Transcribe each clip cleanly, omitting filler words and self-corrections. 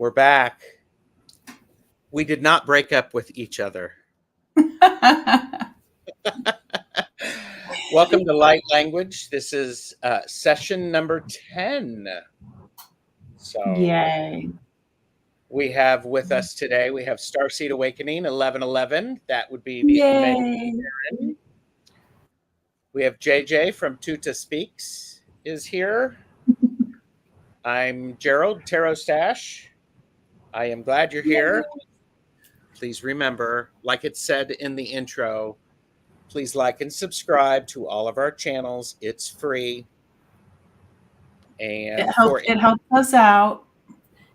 We're back. We did not break up with each other. Welcome to Light Language. This is session number 10. So Yay. we have with us today, we have Starseed Awakening 1111. That would be the Yay. amazing. We have JJ from Tuta Speaks is here. I'm Gerald, tarotstache. I am glad you're here. Please remember, like it said in the intro, please like and subscribe to all of our channels. It's free. And it helps us out.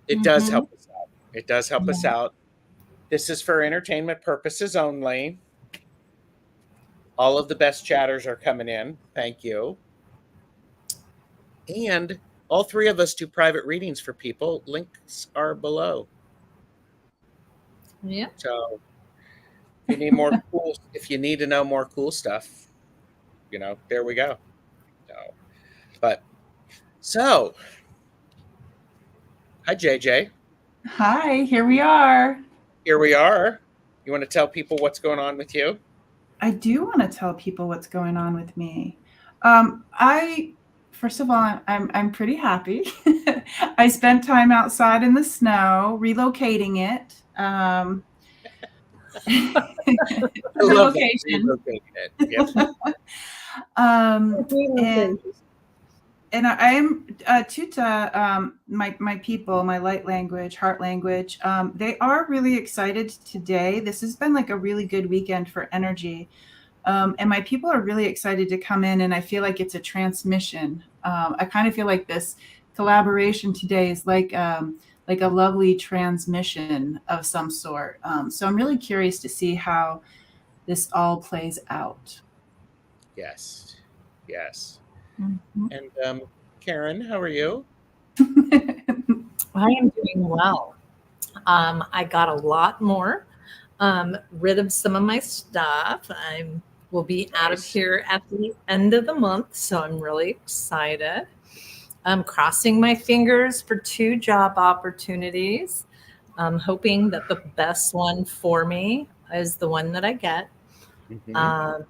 It does help us out. It does help us out. This is for entertainment purposes only. All of the best chatters are coming in. Thank you. And all three of us do private readings for people. Links are below. Yeah. So if you need more cool, if you need to know more cool stuff, there we go. So, hi JJ. Hi, here we are. Here we are. You want to tell people what's going on with you? I do want to tell people what's going on with me. First of all, I'm pretty happy. I spent time outside in the snow, relocating it. Relocation. And I am Tuta, my people, my light language, heart language. They are really excited today. This has been like a really good weekend for energy. And my people are really excited to come in, and I feel like it's a transmission. I kind of feel like this collaboration today is like a lovely transmission of some sort. So I'm really curious to see how this all plays out. Yes. Mm-hmm. And Karen, how are you? I am doing well. I got a lot more rid of some of my stuff. I will be out of here at the end of the month, so I'm really excited. I'm crossing my fingers for 2 job opportunities. I'm hoping that the best one for me is the one that I get. Mm-hmm.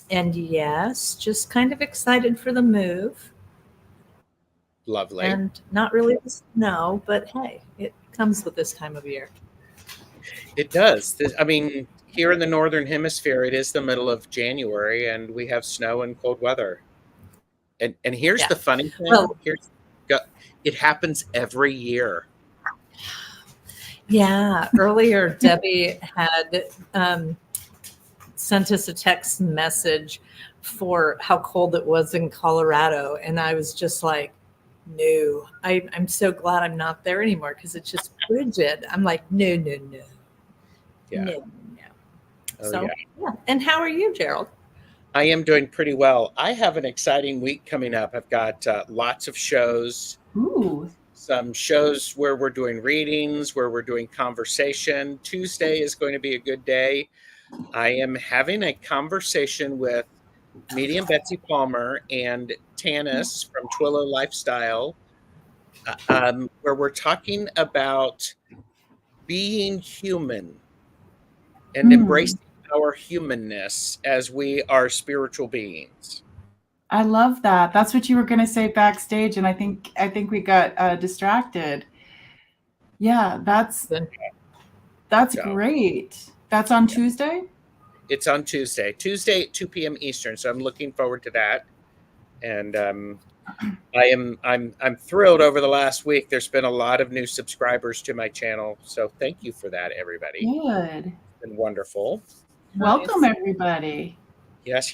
And yes, just kind of excited for the move. Lovely. And not really the snow, but hey, it comes with this time of year. It does. I mean, here in the Northern Hemisphere, it is the middle of January, and we have snow and cold weather. And here's the funny thing. Well, it happens every year. Yeah. Earlier, Debbie had sent us a text message for how cold it was in Colorado. And I was just like, no, I'm so glad I'm not there anymore because it's just frigid. I'm like, no. Yeah. No. Oh, so, yeah. And how are you, Gerald? I am doing pretty well. I have an exciting week coming up. I've got lots of shows. Ooh. Some shows where we're doing readings, where we're doing conversation. Tuesday is going to be a good day. I am having a conversation with medium Betsy Palmer and Tanis from Twillo Lifestyle, where we're talking about being human and embracing our humanness as we are spiritual beings. I love that. That's what you were going to say backstage, and I think we got distracted. Yeah, that's great. That's on Tuesday? It's on Tuesday at 2 p.m. Eastern. So I'm looking forward to that. And I'm thrilled over the last week. There's been a lot of new subscribers to my channel. So thank you for that, everybody. Good. It's been wonderful. Welcome, everybody. Yes.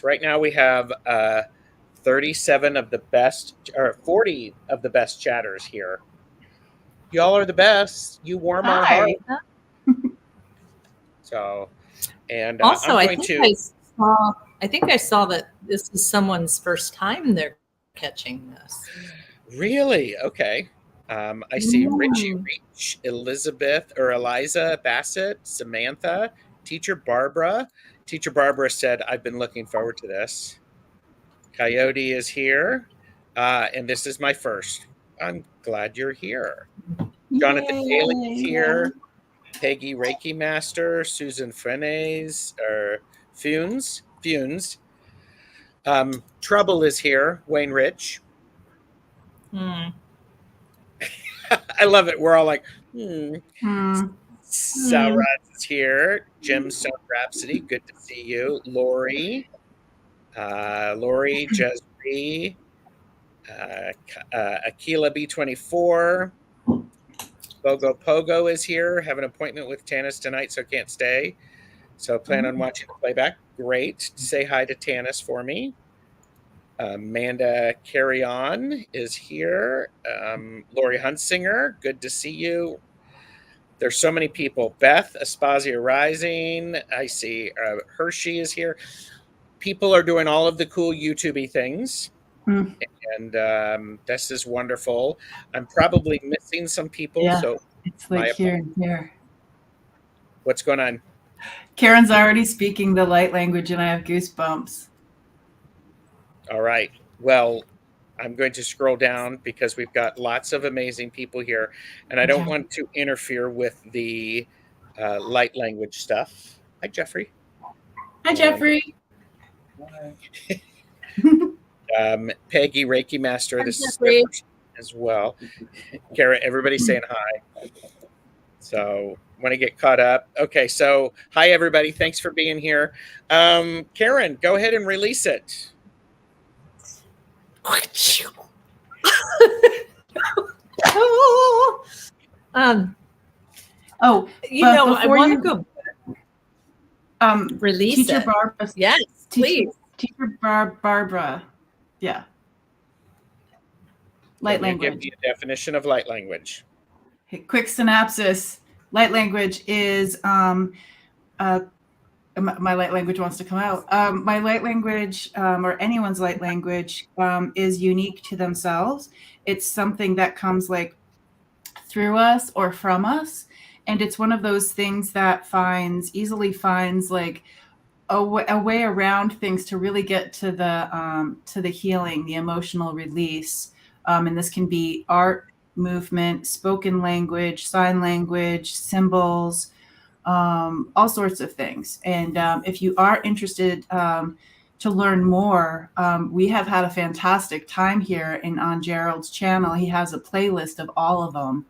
Right now we have 37 of the best, or 40 of the best chatters here. Y'all are the best. You warm our heart. So, and also, I think I saw that this is someone's first time they're catching this. Really? Okay. I see Richie Reach, Elizabeth or Eliza Bassett, Samantha, Teacher Barbara. Teacher Barbara said, I've been looking forward to this. Coyote is here. And this is my first. I'm glad you're here. Jonathan Daly is Yay. here. Peggy Reiki Master, Susan Funes, or Funes. Trouble is here. Wayne Rich. Hmm. I love it. We're all like, Saurat is here. Jim Stone Rhapsody. Good to see you. Lori. Lori Jazri. Aquila B24. Bogo Pogo is here. Have an appointment with Tanis tonight, so can't stay. So plan on watching the playback. Great. Say hi to Tanis for me. Amanda Carry On is here. Lori Huntsinger, good to see you. There's so many people. Beth, Aspasia Rising. I see Hershey is here. People are doing all of the cool YouTube-y things. And this is wonderful. I'm probably missing some people. Yeah, so it's like here and here. What's going on? Karen's already speaking the light language and I have goosebumps. All right. Well, I'm going to scroll down because we've got lots of amazing people here, and I don't want to interfere with the light language stuff. Hi, Jeffrey. Hi, Jeffrey. Peggy, Reiki Master. This is as well. Kara, everybody's saying hi. So want to get caught up. Okay, so hi, everybody. Thanks for being here. Karen, go ahead and release it. You know, I want to go release Teacher it. Barbara. Yes, please. Teacher Barbara. Yeah. Light language. Give me a definition of light language. Okay, quick synopsis. Light language is my light language wants to come out. My light language, or anyone's light language, is unique to themselves. It's something that comes like through us or from us. And it's one of those things that easily finds like a way around things to really get to the healing, the emotional release. And this can be art, movement, spoken language, sign language, symbols, all sorts of things. And if you are interested to learn more, we have had a fantastic time here on Gerald's channel. He has a playlist of all of them.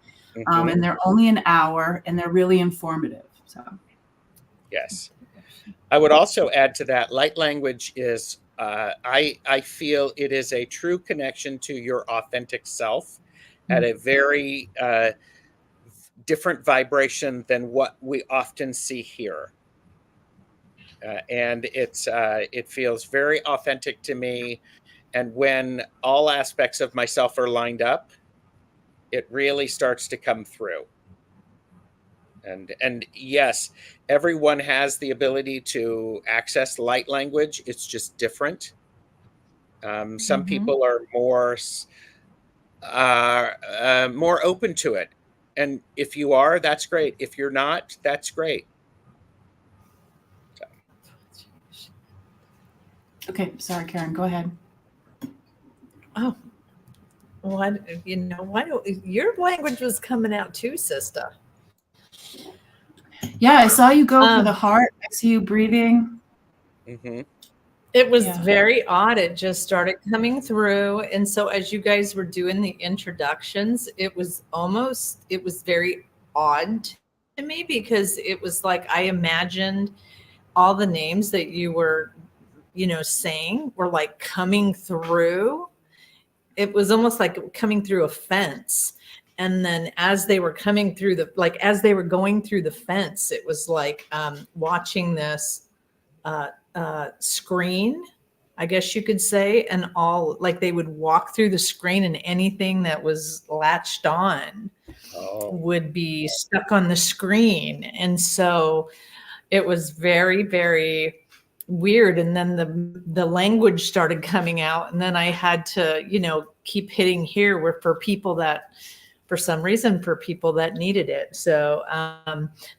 And they're only an hour and they're really informative. So, yes. I would also add to that, light language is, I feel it is a true connection to your authentic self at a very different vibration than what we often see here. And it feels very authentic to me. And when all aspects of myself are lined up, it really starts to come through. And yes, everyone has the ability to access light language. It's just different. Some people are more open to it. And if you are, that's great. If you're not, that's great. So. Okay, sorry, Karen, go ahead. Oh, what, your language was coming out too, sister. Yeah, I saw you go for the heart. I see you breathing. It was very odd. It just started coming through. And so as you guys were doing the introductions, it was very odd to me because it was like I imagined all the names that you were, saying were like coming through. It was almost like coming through a fence. And then as they were coming through as they were going through the fence, it was like watching this screen, I guess you could say, and all like they would walk through the screen and anything that was latched on would be stuck on the screen. And so it was very, very weird. And then the language started coming out, and then I had to, keep hitting here for people that, for some reason, for people that needed it. So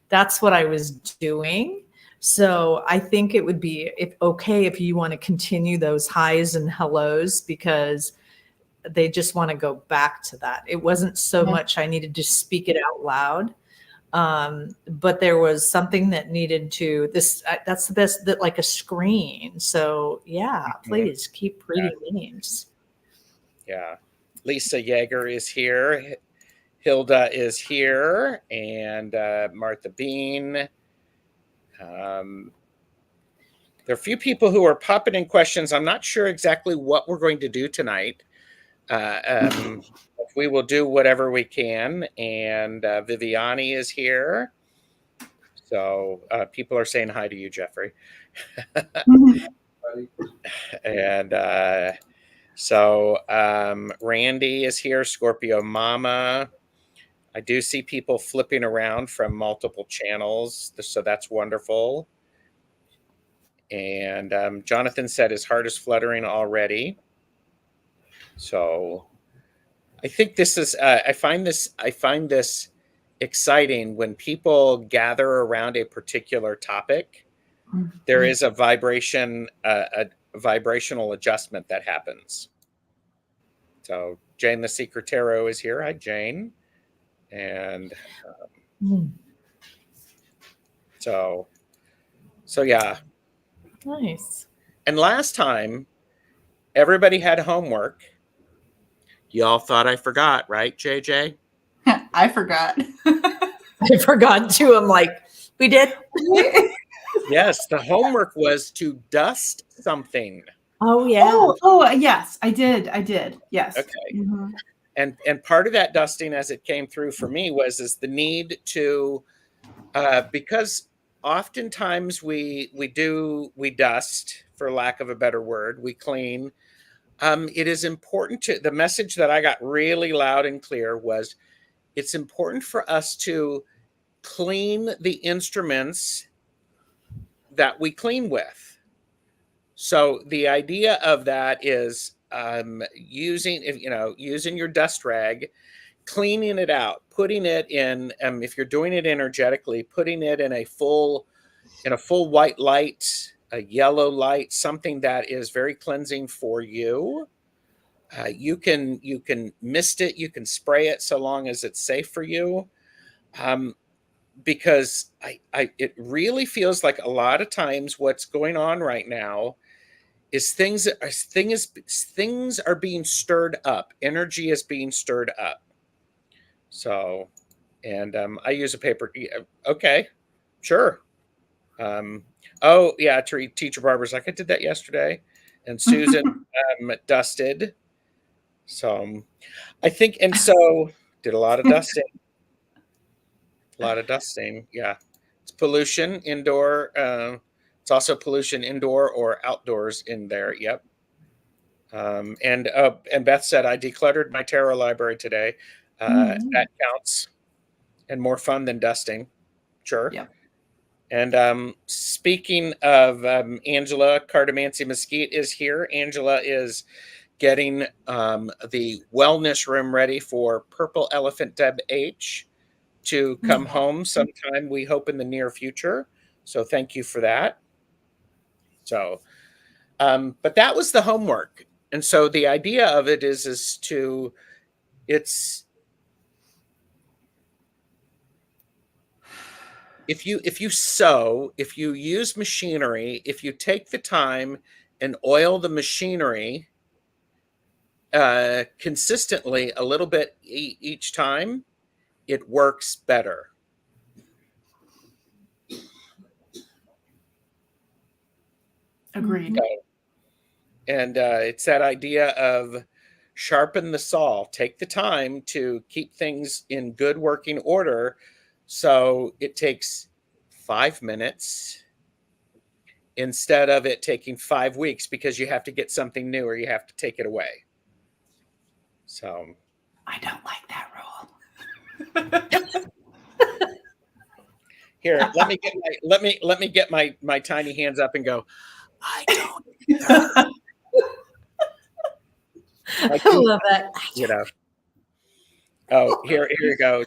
that's what I was doing. So I think it would be okay if you want to continue those highs and hellos, because they just want to go back to that. It wasn't so much I needed to speak it out loud. But there was something that needed to that's the best, that like a screen. So yeah, please keep reading names. Yeah. Lisa Yeager is here. Hilda is here, and Martha Bean. There are a few people who are popping in questions. I'm not sure exactly what we're going to do tonight. We will do whatever we can. And Viviani is here. So people are saying hi to you, Jeffrey. And so Randy is here, Scorpio Mama. I do see people flipping around from multiple channels, so that's wonderful. And Jonathan said his heart is fluttering already. So I think this is I find this exciting when people gather around a particular topic. There is a vibrational adjustment that happens. So Jane the Secret Tarot is here. Hi, Jane. And so yeah. Nice. And last time, everybody had homework. Y'all thought I forgot, right, JJ? I forgot. I forgot too. I'm like, we did. Yes, the homework was to dust something. Oh yeah. Oh yes, I did. Yes. Okay. And part of that dusting, as it came through for me, is the need to because oftentimes we dust, for lack of a better word, we clean. It is important to, the message that I got really loud and clear was, it's important for us to clean the instruments that we clean with. So the idea of that is using your dust rag, cleaning it out, putting it in, if you're doing it energetically, putting it in a full white light, a yellow light, something that is very cleansing for you. You can mist it, you can spray it, so long as it's safe for you. Because it really feels like a lot of times what's going on right now is things are being stirred up. Energy is being stirred up. So, and I use a paper. Okay, sure. Oh yeah, Teacher Barbara's like, I did that yesterday, and Susan dusted. So I think, and so did a lot of dusting. Yeah. It's pollution indoor. It's also pollution indoor or outdoors in there. Yep. And Beth said, I decluttered my tarot library today. That counts, and more fun than dusting. Sure. Yep. And speaking of Angela, Cartomancy Mesquite is here. Angela is getting the wellness room ready for Purple Elephant Deb H to come home sometime, we hope, in the near future. So thank you for that. So, but that was the homework. And so the idea of it is if you sew, if you use machinery, if you take the time and oil the machinery consistently a little bit each time, it works better. Agreed. And it's that idea of sharpen the saw. Take the time to keep things in good working order. So it takes 5 minutes instead of it taking 5 weeks, because you have to get something new or you have to take it away. So I don't like that rule. Here, let me get my tiny hands up and go, I don't. I love that. Oh, here you go.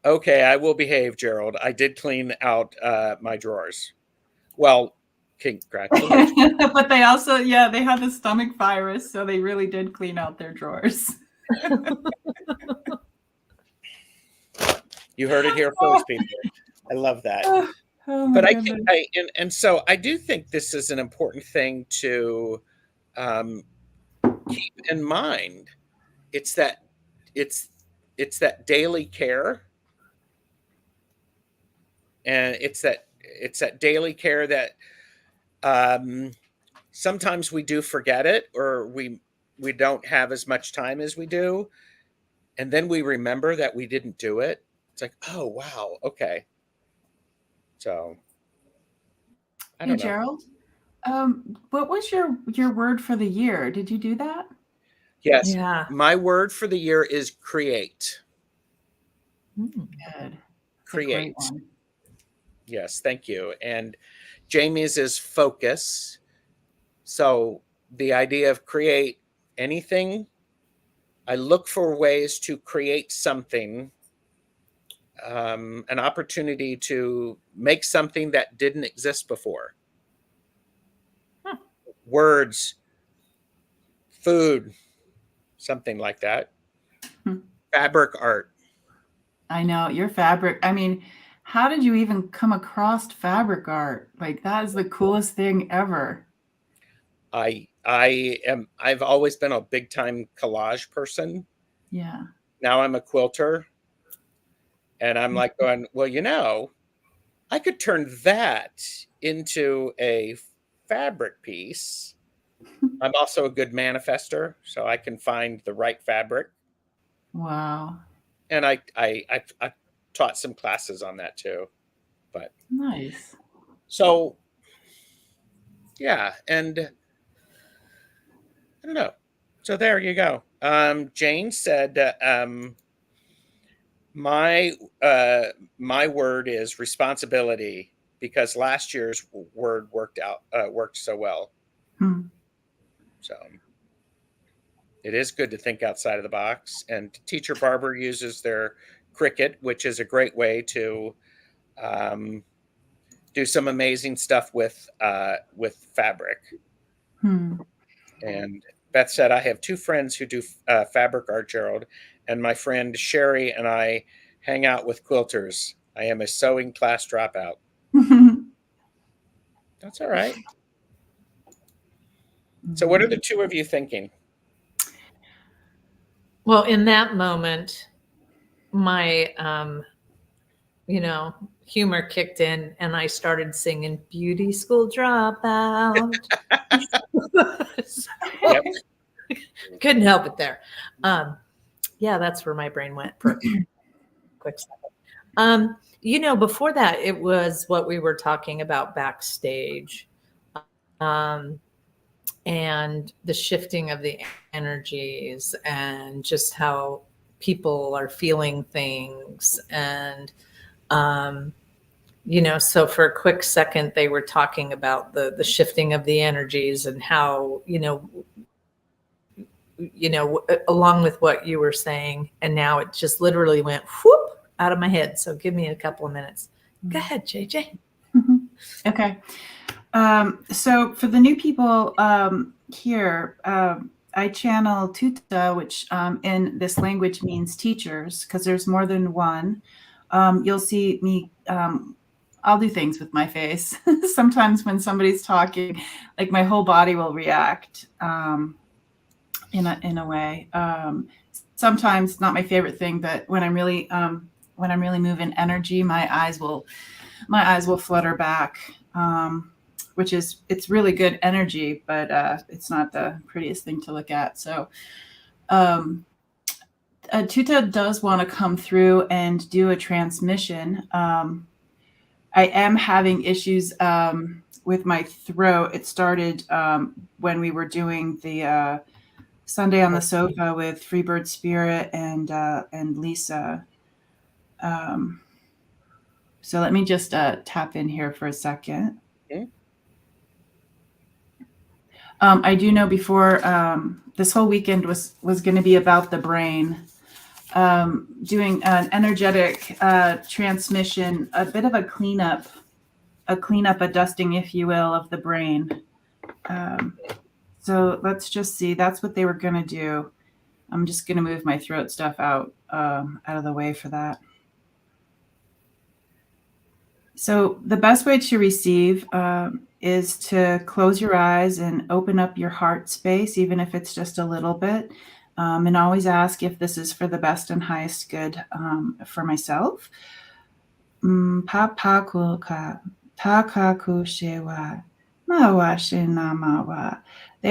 Okay, I will behave, Gerald. I did clean out my drawers. Well, Congratulations. But they also, yeah, they had the stomach virus, so they really did clean out their drawers. You heard it here first, people. I love that. Oh my But I goodness. think and so I do think this is an important thing to keep in mind. It's that it's that daily care, and it's that daily care that sometimes we do forget it, or we don't have as much time as we do, and then we remember that we didn't do it. It's like, oh wow, okay. So I Hey, don't know. Gerald, what was your word for the year? Did you do that? Yes, Yeah. my word for the year is create. Mm. Good. That's a Create. great one. Yes, thank you. And Jamie's is focus. So the idea of create anything, I look for ways to create something, an opportunity to make something that didn't exist before. Huh. Words, food, something like that. Hmm. Fabric art. I know your fabric. I mean, how did you even come across fabric art? Like that is the coolest thing ever. I've always been a big time collage person. Yeah. Now I'm a quilter, and I'm like going, well, I could turn that into a fabric piece. I'm also a good manifester, so I can find the right fabric. Wow. And I taught some classes on that too. But Nice. so yeah, and I don't know. So there you go. Jane said my my word is responsibility, because last year's word worked so well. Hmm. So it is good to think outside of the box. And Teacher Barber uses their Cricut, which is a great way to do some amazing stuff with fabric. Hmm. And Beth said, I have two friends who do fabric art, Gerald, and my friend Sherry and I hang out with quilters. I am a sewing class dropout. That's all right. So what are the two of you thinking? Well, in that moment, my humor kicked in, and I started singing "Beauty School Dropout." Yep. Couldn't help it there. Yeah, that's where my brain went for a quick second. Before that, it was what we were talking about backstage, and the shifting of the energies, and just how people are feeling things. And so for a quick second, they were talking about the shifting of the energies, and how along with what you were saying, and now it just literally went whoop out of my head. So give me a couple of minutes. Go ahead, JJ. Okay. So for the new people here, I channel Tuta, which in this language means teachers, because there's more than one. You'll see me, I'll do things with my face. Sometimes when somebody's talking, like my whole body will react in a way. Sometimes not my favorite thing, but when I'm really moving energy, my eyes will flutter back. It's really good energy, but it's not the prettiest thing to look at. So Tuta does want to come through and do a transmission. I am having issues with my throat. It started when we were doing the Sunday on the Sofa with Freebird Spirit and Lisa. So let me just tap in here for a second. Okay. I do know before this whole weekend was going to be about the brain, doing an energetic transmission, a bit of a cleanup a cleanup, a dusting, if you will, of the brain. So let's just see. That's what they were going to do. I'm just going to move my throat stuff out of the way for that. So the best way to receive is to close your eyes and open up your heart space, even if it's just a little bit, and always ask if this is for the best and highest good for myself. They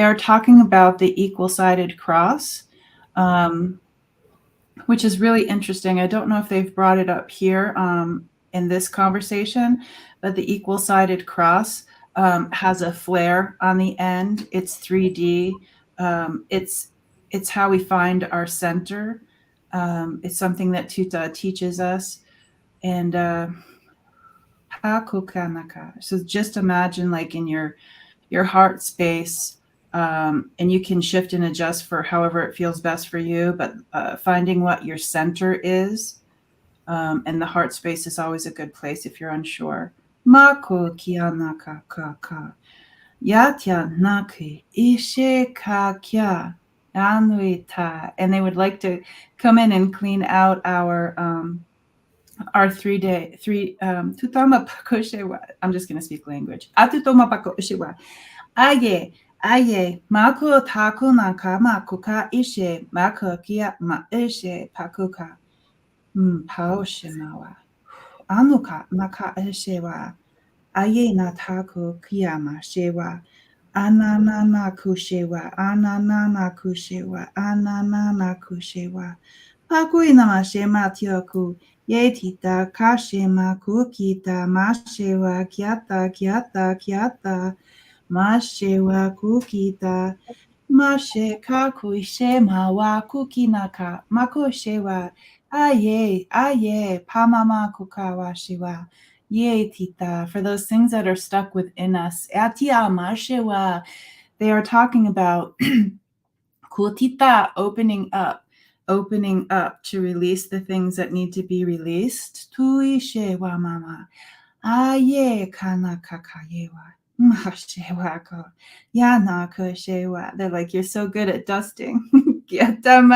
are talking about the equal-sided cross, which is really interesting. I don't know if they've brought it up here in this conversation, but the equal-sided cross has a flare on the end. It's 3D. It's how we find our center. It's something that Tuta teaches us. And so just imagine like in your heart space, and you can shift and adjust for however it feels best for you, but finding what your center is, and the heart space is always a good place if you're unsure. Mako kianaka ka yatya naki ishe ka kya anuita. And they would like to come in and clean out our 3 day tutama pakoshewa. I'm just going to speak language. Atutoma pakoshewa. Aye mako taku naka makuka ishe mako kia ma ishe pakuka paoshimawa anuka maka ishewa aye na taku kiyama shewa anana kushewa anana kushewa anana kushewa pakuina mashema tioku yetita kashema kukita mashewa kiata mashewa kukita mashe kakuishe mawa kukinaka makoshewa aye pamama kukawa shiwa ye tita. For those things that are stuck within us, atia mashewa, they are talking about kutita, opening up to release the things that need to be released. Tuishe wa mama aye kana kakayewa. They're like, you're so good at dusting. Some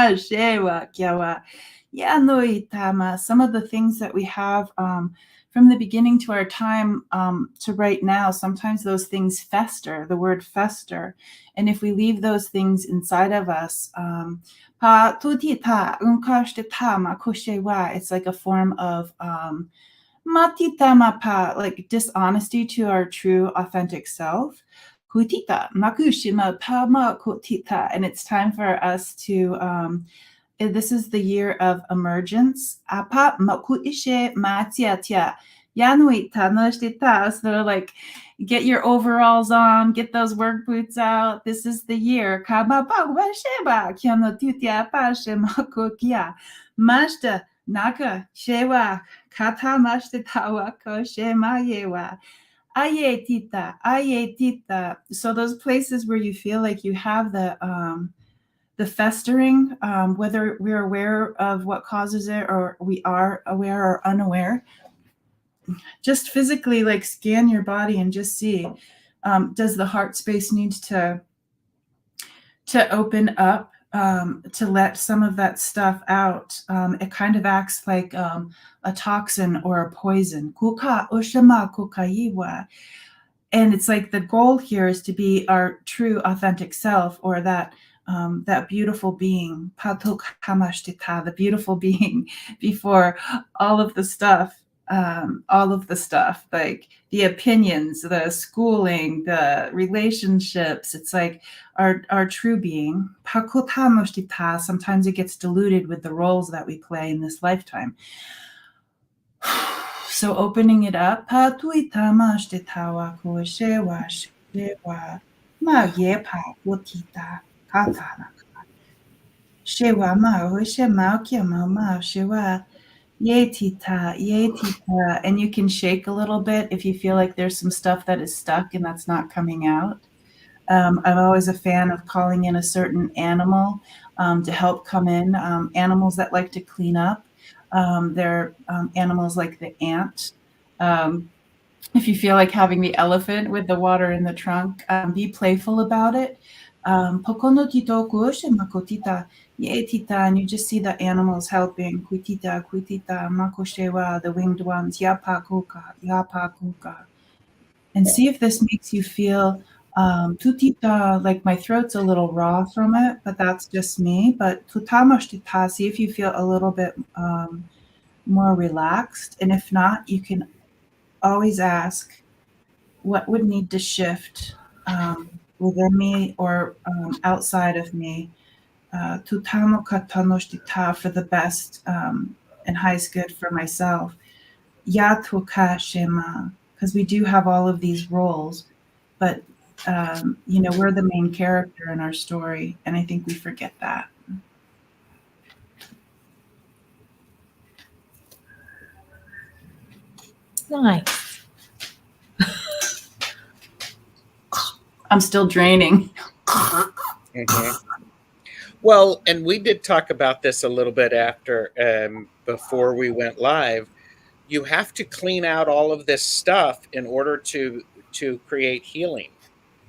of the things that we have from the beginning to our time to right now, sometimes those things fester, the word fester. And if we leave those things inside of us, it's like a form of Matitamapa, like dishonesty to our true authentic self. Kutita, makushima pama kutita. And it's time for us to this is the year of emergence. Apa makuishe matiatia. Yanuita noshtita. So like get your overalls on, get those work boots out. This is the year. Kababa washeba kiano tutia pashe makukia. Mashta Naka shewa kata mashtitawa ko shemayewa ayetita. So those places where you feel like you have the festering, whether we're aware of what causes it or we are aware or unaware, just physically like scan your body and just see, does the heart space need to open up? To let some of that stuff out. It kind of acts like a toxin or a poison. Kuka ushama kukaiwa. And it's like the goal here is to be our true authentic self, or that beautiful being, patuk hamashtita, the beautiful being before all of the stuff, like the opinions, the schooling, the relationships. It's like our true being. Sometimes it gets diluted with the roles that we play in this lifetime. So opening it up. Yay, tita, and you can shake a little bit if you feel like there's some stuff that is stuck and that's not coming out. I'm always a fan of calling in a certain animal to help come in. Animals that like to clean up. They're animals like the ant. if you feel like having the elephant with the water in the trunk, be playful about it. Pokono tito kuoshe makotita ye tita, and you just see the animals helping. Kuitita, kuitita, makoshewa, the winged ones, yapa kuka, and see if this makes you feel tutita, like my throat's a little raw from it, but that's just me. But tutamashtita, see if you feel a little bit more relaxed, and if not, you can always ask what would need to shift within me or outside of me tutamo katanoshtita, for the best and highest good for myself. Yatuka shema, because we do have all of these roles, but we're the main character in our story, and I think we forget that. Nice. I'm still draining. Mhm. Well, and we did talk about this a little bit after before we went live. You have to clean out all of this stuff in order to create healing,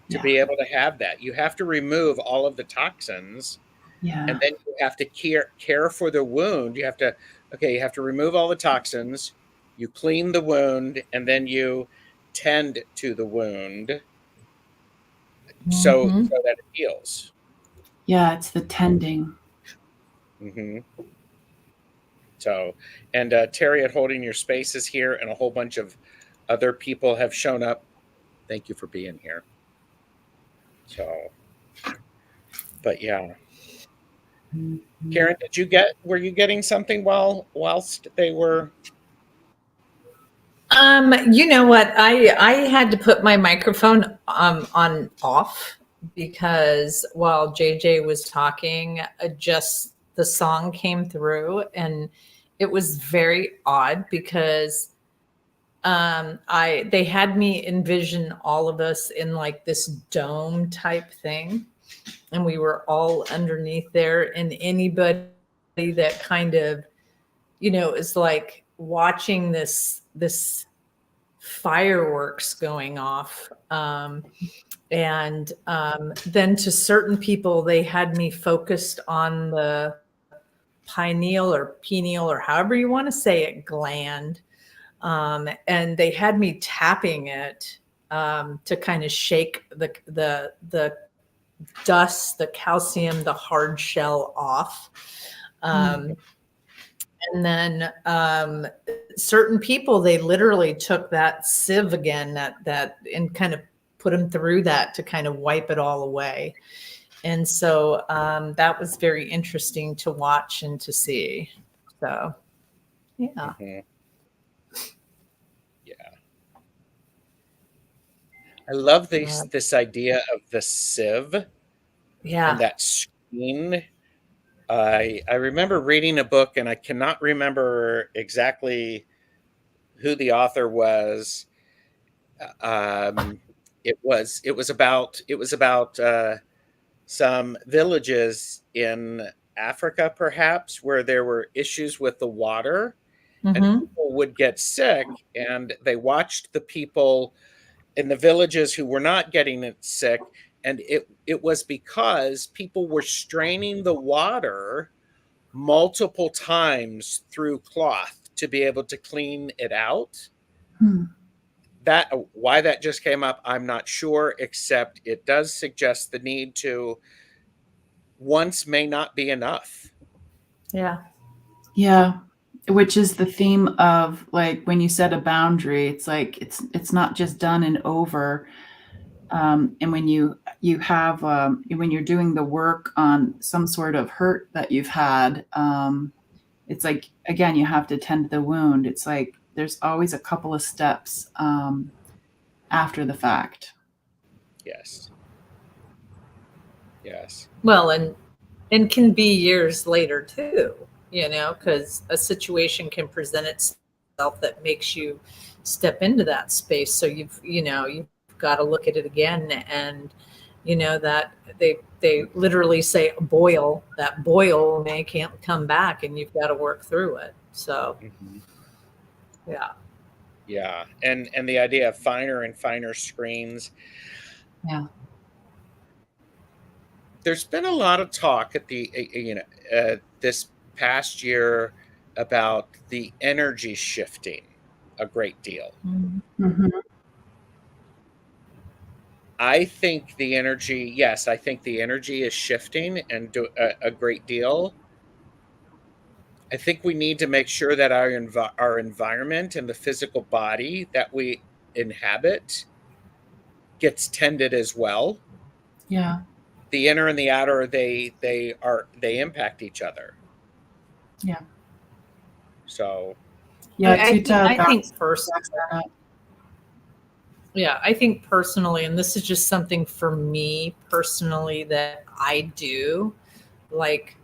to Yeah. be able to have that. You have to remove all of the toxins, Yeah. and then you have to care for the wound. You have to remove all the toxins, you clean the wound, and then you tend to the wound so that it heals. Yeah, it's the tending. Hmm. So, and Terry at Holding Your Space is here, and a whole bunch of other people have shown up. Thank you for being here. So, but yeah. Karen, were you getting something whilst they were? You know what? I had to put my microphone on off because while JJ was talking, just the song came through, and it was very odd because they had me envision all of us in like this dome type thing, and we were all underneath there, and anybody that kind of is like watching this fireworks going off, and then to certain people they had me focused on the pineal or however you want to say it gland, and they had me tapping it to kind of shake the dust, the calcium, the hard shell off. And then certain people, they literally took that sieve again, that and kind of put them through that to kind of wipe it all away. And so that was very interesting to watch and to see. So, yeah. Mm-hmm. Yeah. I love this idea of the sieve. Yeah. And that screen. I remember reading a book, and I cannot remember exactly who the author was. It was about some villages in Africa, perhaps, where there were issues with the water, and people would get sick, and they watched the people in the villages who were not getting it sick, and it was because people were straining the water multiple times through cloth to be able to clean it out. That why that just came up, I'm not sure, except it does suggest the need to once may not be enough. Yeah, which is the theme of, like, when you set a boundary, it's like it's not just done and over. And when you have when you're doing the work on some sort of hurt that you've had, it's like, again, you have to tend the wound. It's like there's always a couple of steps after the fact. Yes. Well, and can be years later too, because a situation can present itself that makes you step into that space. So you've got to look at it again, and that they literally say boil, that boil may can't come back, and you've got to work through it. So yeah. Yeah, and the idea of finer and finer screens. Yeah. There's been a lot of talk at the this past year about the energy shifting a great deal. Mhm. I think the energy, yes, I think the energy is shifting and do a great deal. I think we need to make sure that our environment and the physical body that we inhabit gets tended as well. Yeah. The inner and the outer, they impact each other. Yeah. So Yeah. I think first, backs that up. yeah, I think personally, and this is just something for me personally that I do, like,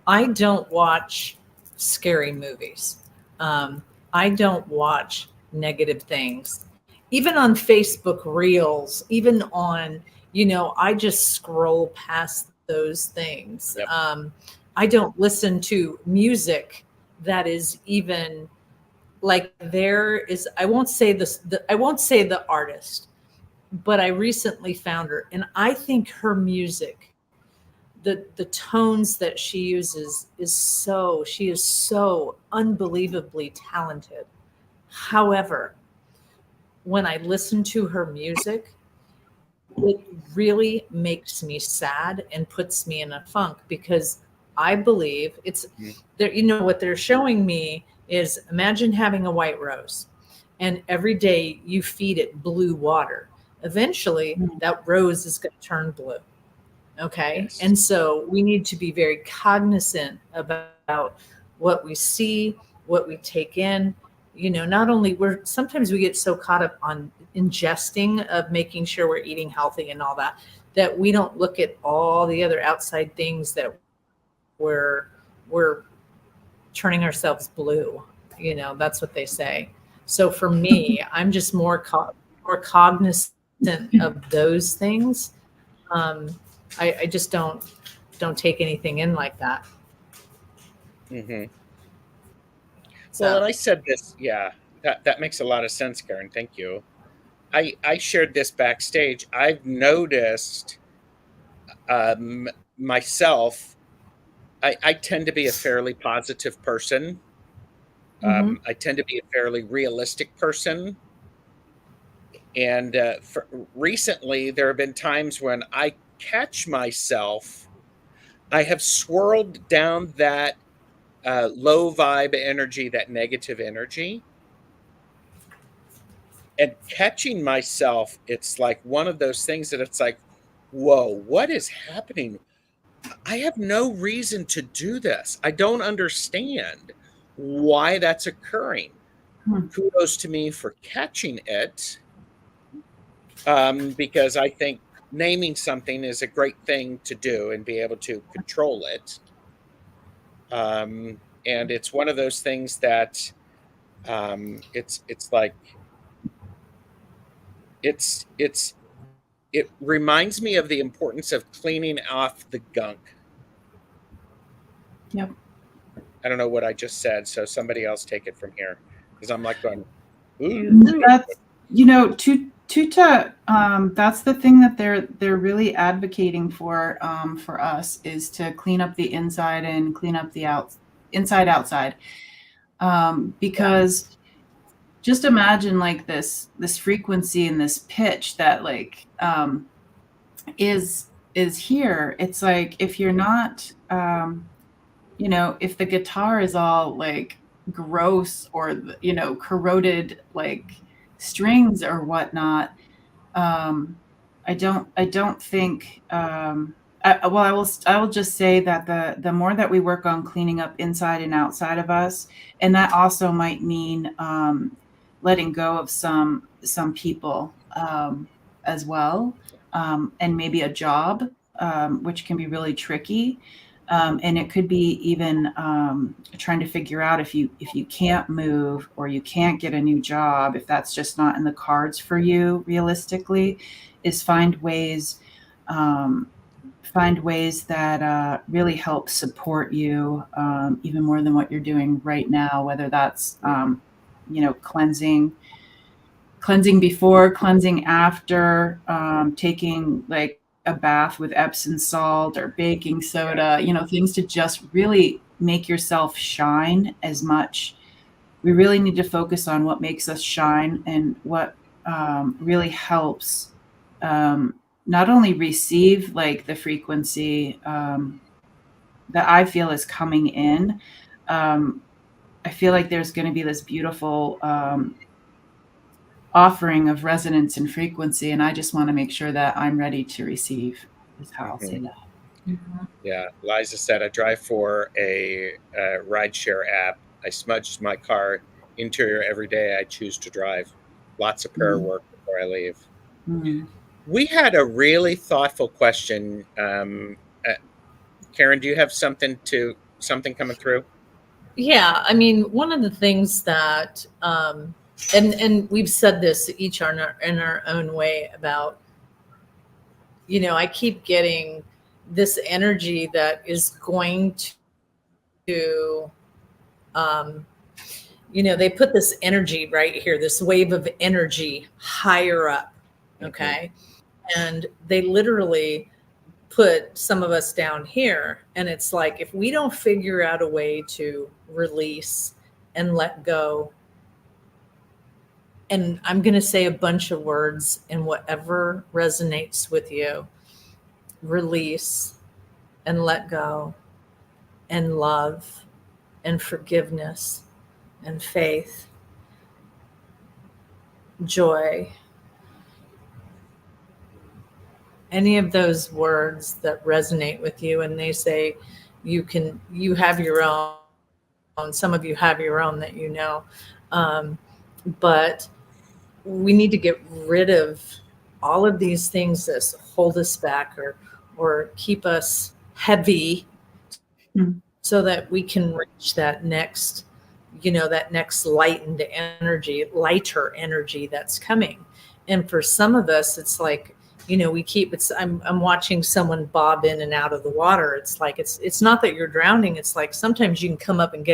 I don't watch scary movies. Um, I don't watch negative things. Even on Facebook Reels, even on, I just scroll past those things. yep. I don't listen to music that is even like there is, I won't say this, I won't say the artist, but I recently found her and I think her music, the tones that she uses she is so unbelievably talented. However, when I listen to her music, it really makes me sad and puts me in a funk because I believe it's Mhm. there. What they're showing me is, imagine having a white rose and every day you feed it blue water. Eventually Mm. that rose is going to turn blue. Okay. Yes. And so we need to be very cognizant about what we see, what we take in. Not only sometimes we get so caught up on ingesting of making sure we're eating healthy and all that, that we don't look at all the other outside things that we're turning ourselves blue. That's what they say. So for me, I'm just more cognizant of those things. I just don't take anything in like that. hmm Well, So and I said this, yeah, that makes a lot of sense, Karen. Thank you. I shared this backstage. I've noticed um, myself. I tend to be a fairly positive person. mhm. I tend to be a fairly realistic person, and recently there have been times when I catch myself. I have swirled down that low vibe energy, that negative energy, and catching myself, it's like one of those things that it's like, whoa, what is happening? I have no reason to do this. I don't understand why that's occurring. Hmm. Kudos to me for catching it, because I think naming something is a great thing to do and be able to control it. And it's one of those things that it's like it's it reminds me of the importance of cleaning off the gunk. Yep. I don't know what I just said, so somebody else take it from here because I'm like going. That's Tuta. That's the thing that they're really advocating for us is to clean up the inside and clean up the inside outside. Because just imagine like this frequency and this pitch that like is here. It's like if you're not if the guitar is all like gross or corroded like strings or whatnot, I don't think well, I will just say that the more that we work on cleaning up inside and outside of us, and that also might mean letting go of some people as well, and maybe a job, which can be really tricky. And it could be even trying to figure out if you can't move or you can't get a new job, if that's just not in the cards for you realistically, is find ways that really help support you even more than what you're doing right now, whether that's cleansing cleansing before, cleansing after, taking like a bath with Epsom salt or baking soda, things to just really make yourself shine as much. We really need to focus on what makes us shine and what really helps not only receive like the frequency that I feel is coming in. I feel like there's going to be this beautiful offering of resonance and frequency, and I just want to make sure that I'm ready to receive, is how I'll say that. Yeah, Liza said I drive for a rideshare app. I smudge my car interior every day I choose to drive. Lots of prayer work before I leave. We had a really thoughtful question. Karen, do you have something coming through? Yeah, I mean, one of the things that, and we've said this each in our own way about, I keep getting this energy that is going to, they put this energy right here, this wave of energy higher up. Okay. And they literally put some of us down here. And it's like, if we don't figure out a way to release and let go, and I'm going to say a bunch of words and whatever resonates with you, release and let go and love and forgiveness and faith, joy, any of those words that resonate with you. And they say you have your own, some of you have your own that but we need to get rid of all of these things that hold us back or keep us heavy, so that we can reach that next lighter energy that's coming. And for some of us, it's like, I'm watching someone bob in and out of the water. It's like, it's not that you're drowning. It's like, sometimes you can come up and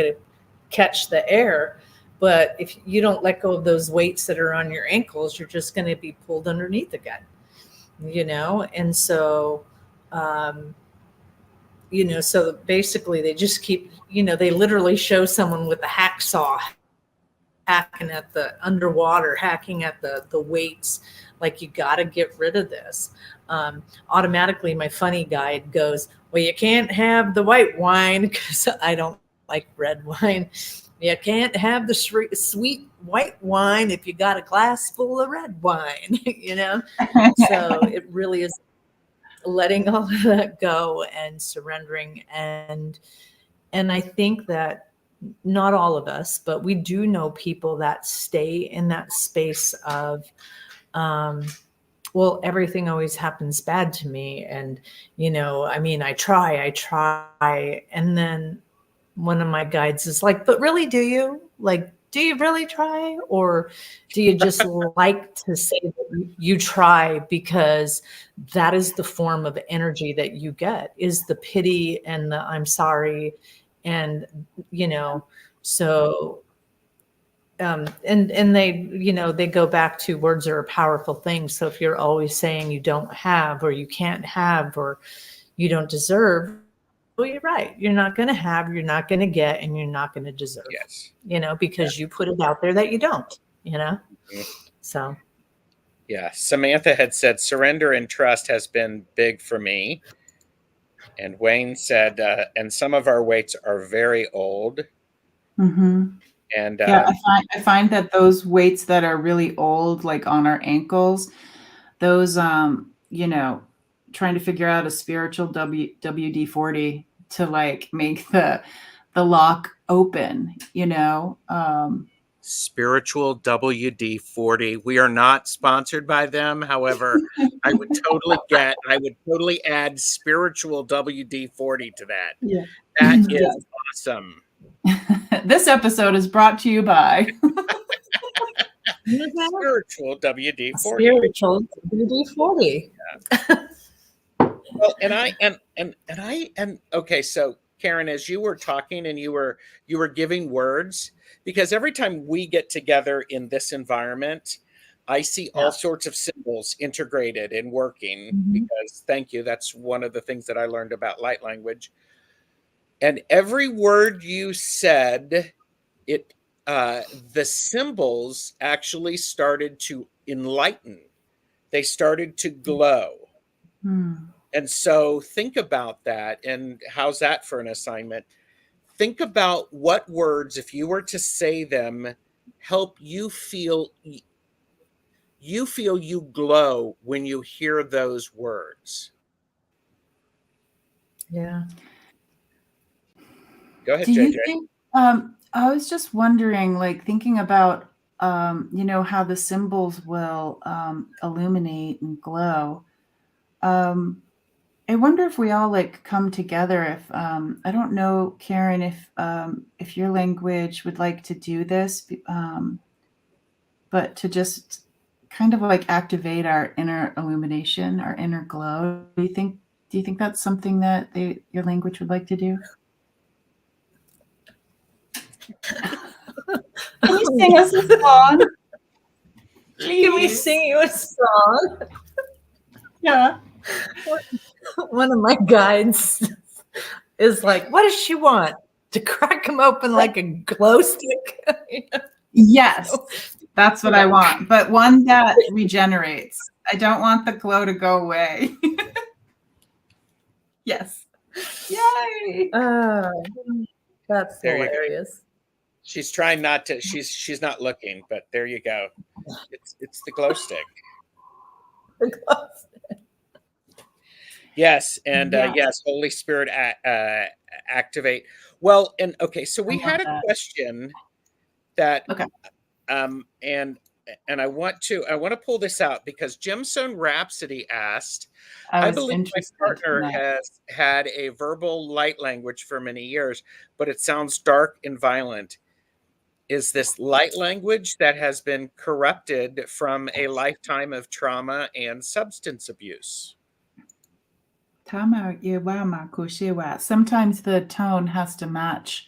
catch the air. But if you don't let go of those weights that are on your ankles, you're just going to be pulled underneath again, And so, so basically they just keep, they literally show someone with a hacksaw hacking at the underwater, hacking at the weights. Like, you got to get rid of this. Automatically, my funny guide goes, well, you can't have the white wine because I don't like red wine. You can't have the sweet white wine if you got a glass full of red wine, So it really is letting all of that go and surrendering. And I think that not all of us, but we do know people that stay in that space of, well, everything always happens bad to me. And, I try. And then one of my guides is like, but really, do you? Like, do you really try? Or do you just like to say that you try because that is the form of energy that you get, is the pity and the I'm sorry. And, so, and they, they go back to words are a powerful thing. So if you're always saying you don't have, or you can't have, or you don't deserve, well, you're right. You're not going to have, you're not going to get, and you're not going to deserve. Yes. Because you put it out there that you don't, So. Yeah. Samantha had said surrender and trust has been big for me. And Wayne said, and some of our weights are very old. And yeah, I find that those weights that are really old, like on our ankles, those, trying to figure out a spiritual WD-40 to like make the lock open, Spiritual WD-40. We are not sponsored by them. However, I would totally add spiritual WD-40 to that. Yeah. That is awesome. This episode is brought to you by spiritual WD-40. Spiritual WD-40. Yeah. Well, and okay, so Karen, as you were talking and you were giving words, because every time we get together in this environment, I see Yeah. all sorts of symbols integrated and working because, thank you, that's one of the things that I learned about light language. And every word you said, it the symbols actually started to enlighten. They started to glow. Hmm. And so think about that. And how's that for an assignment? Think about what words, if you were to say them, help you feel you glow when you hear those words. Yeah. Go ahead, Do you JJ. think, I was just wondering, like thinking about, how the symbols will illuminate and glow. Um, I wonder if we all like come together. If I don't know, Karen, if your language would like to do this, but to just kind of like activate our inner illumination, our inner glow. Do you think that's something that your language would like to do? Can you sing us a song? Can we Please. sing you a song? Yeah. One of my guides is like, what does she want? To crack him open like a glow stick? Yes, that's what I want, but one that regenerates. I don't want the glow to go away. Yes. Yay. That's There you go. hilarious. She's trying not to. She's not looking, but there you go. It's the glow stick. The glow stick. Yes, and Yes. yes, Holy Spirit activate. Well, and okay, so we I love had a that. question that Okay. and I want to pull this out because Gemstone Rhapsody asked, I I was believe my interested in partner that. has had a verbal light language for many years, but it sounds dark and violent. Is this light language that has been corrupted from a lifetime of trauma and substance abuse? Sometimes the tone has to match.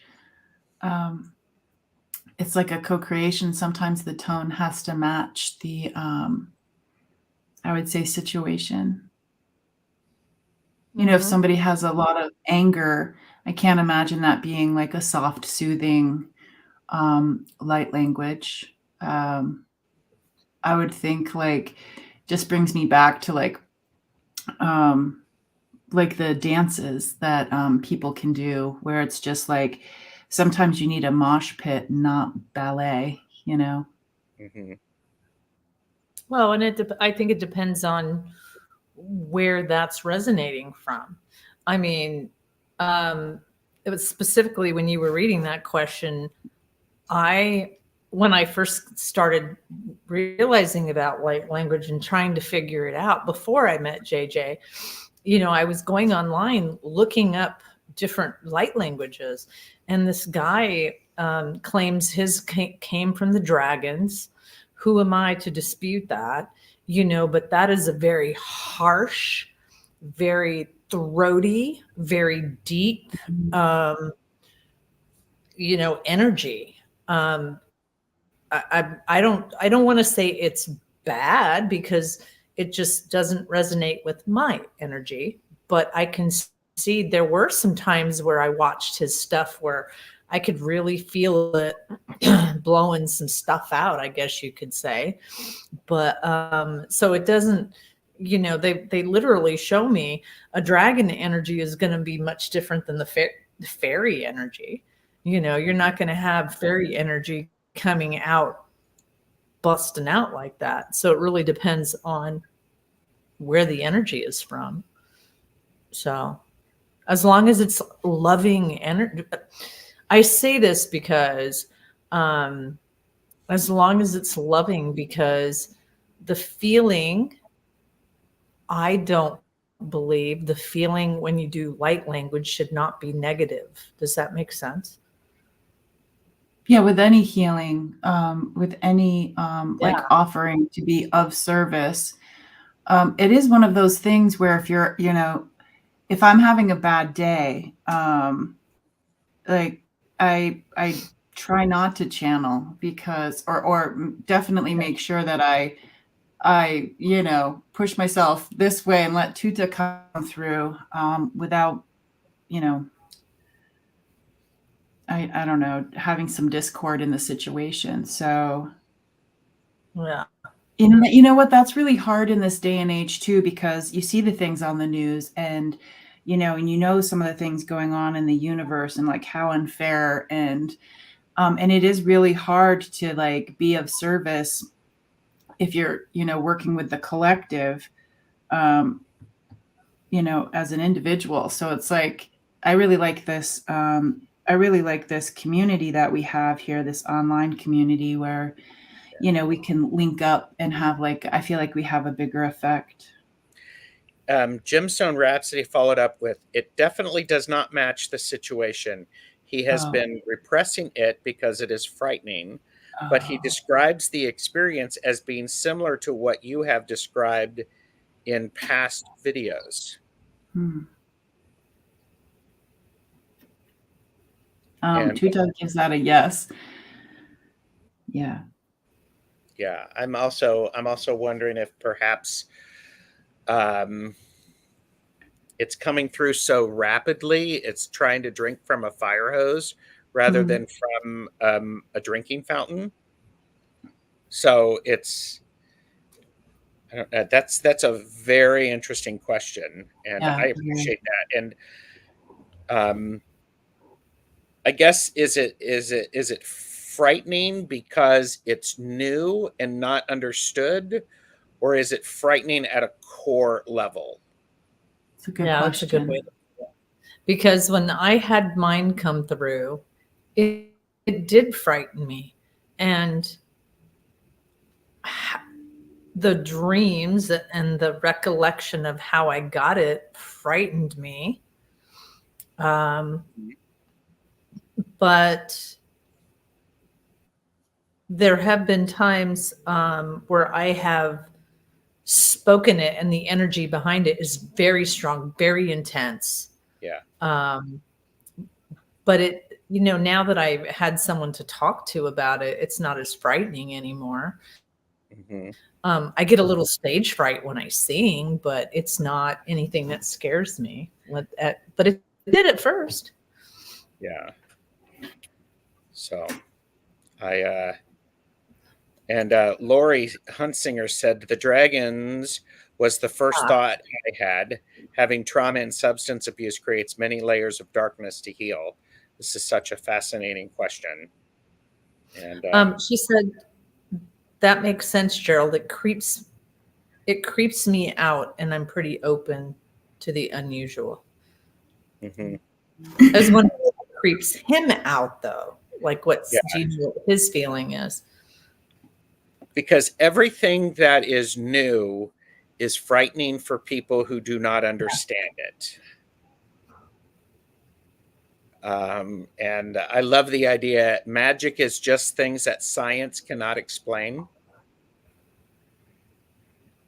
It's like a co-creation. Sometimes the tone has to match the, I would say, situation. If somebody has a lot of anger, I can't imagine that being like a soft, soothing, light language. I would think like just brings me back to like the dances that people can do, where it's just like sometimes you need a mosh pit, not ballet. Mm-hmm. Well, and I think it depends on where that's resonating from. I mean, it was specifically when you were reading that question, when I first started realizing about light language and trying to figure it out before I met JJ, I was going online looking up different light languages, and this guy claims his came from the dragons. Who am I to dispute that? But that is a very harsh, very throaty, very deep, energy. I don't want to say it's bad because it just doesn't resonate with my energy, but I can see there were some times where I watched his stuff where I could really feel it blowing some stuff out, I guess you could say. But so it doesn't, they literally show me a dragon energy is going to be much different than the fairy energy. You're not going to have fairy energy coming out, busting out like that. So it really depends on where the energy is from. So as long as it's loving energy, I say this because as long as it's loving, because the feeling, I don't believe the feeling when you do light language should not be negative. Does that make sense? Yeah, with any healing, with any like Yeah. offering to be of service, it is one of those things where if you're, if I'm having a bad day, like I try not to channel because, or definitely make sure that I, push myself this way and let Tuta come through without, I don't know, having some discord in the situation. So, Yeah. you know what? That's really hard in this day and age too, because you see the things on the news and, some of the things going on in the universe and like how unfair and it is really hard to like be of service if you're, working with the collective, um, as an individual. So it's like, I really like this. I really like this community that we have here, this online community where, we can link up and have like, I feel like we have a bigger effect. Gemstone Rhapsody followed up with, "It definitely does not match the situation. He has Oh, been repressing it because it is frightening, but he oh, describes the experience as being similar to what you have described in past videos." hmm. And Tuta gives that a yes. Yeah. yeah, I'm also wondering if perhaps um, it's coming through so rapidly, it's trying to drink from a fire hose rather Hmm. than from a drinking fountain. So it's I don't, that's a very interesting question, and Yeah. I Very. appreciate that. And um, I guess is it frightening because it's new and not understood, or is it frightening at a core level? It's a good Yeah, that's a good way. question. Because when I had mine come through, it did frighten me. And the dreams and the recollection of how I got it frightened me. But there have been times where I have spoken it and the energy behind it is very strong, very intense. Yeah. But now that I've had someone to talk to about it, it's not as frightening anymore. Hmm. I get a little stage fright when I sing, but it's not anything that scares me. But it did at first. Yeah. So I and Lori Huntsinger said the dragons was the first thought I had. Having trauma and substance abuse creates many layers of darkness to heal. This is such a fascinating question. And She said that makes sense, Gerald. It creeps me out, and I'm pretty open to the unusual. mhm. I was wondering what creeps him out, though. Like, Yeah, do you know what his feeling is? because everything that is new is frightening for people who do not understand it. And I love the idea magic is just things that science cannot explain.